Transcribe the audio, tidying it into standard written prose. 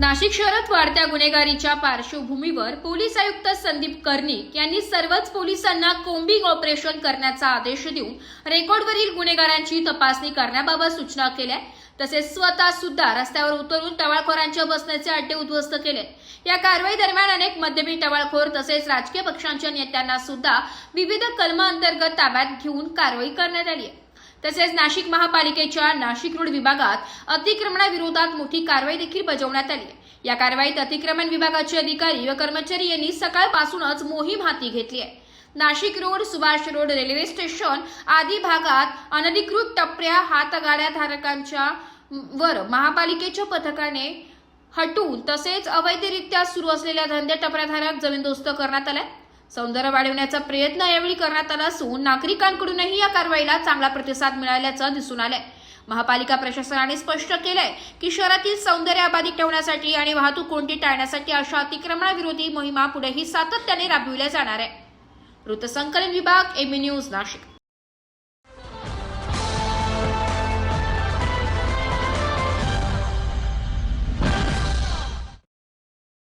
नाशिक शहरात वाढत्या गुन्हेगारीच्या पार्श्वभूमीवर पोलीस आयुक्त संदीप कर्णिक यांनी सर्वच पोलिसांना कोम्बिंग ऑपरेशन करण्याचा आदेश देऊन रेकॉर्डवरील गुन्हेगारांची तपासणी करण्याबाबत सूचना केल्या। तसेच स्वतः सुद्धा रस्त्यावर उतरून टवाळखोरांच्या बसण्याचे अड्डे उद्ध्वस्त केले। या कारवाई दरम्यान अनेक मद्यपी टवाळखोर तसेच राजकीय पक्षांच्या नेत्यांना सुद्धा विविध कलमांतर्गत ताब्यात घेऊन कारवाई करण्यात आली आहे। तसेच नाशिक महापालिकेच्या नाशिक रोड विभागात अतिक्रमणाविरोधात मोठी कारवाई देखील बजावण्यात आली आहे। या कारवाईत अतिक्रमण विभागाचे अधिकारी व कर्मचारी यांनी सकाळपासूनच मोहीम हाती घेतली आहे। Nashik road, Subhash road, railway station आदी भागात अनधिकृत टपऱ्या हातगाड्या धारकांच्या वर महापालिकेच्या पथकाने हटवून तसेच अवैधरित्या सुरू असलेल्या धंदे टपऱ्याधारक जमीनदोस्त करण्यात आले। सौंदर्य वाढवण्याचा प्रयत्न यावेळी करण्यात आला असून नागरिकांकडूनही या कारवाईला चांगला प्रतिसाद मिळाल्याचं दिसून आलंय। महापालिका प्रशासनाने स्पष्ट केलंय की शहरातील सौंदर्य अबाधित ठेवण्यासाठी आणि वाहतूक कोंडी टाळण्यासाठी अशा अतिक्रमणाविरोधी मोहिमा पुढेही सातत्याने राबविल्या जाणार आहे। वृत्तसंकलन विभाग, एबी न्यूज, नाशिक।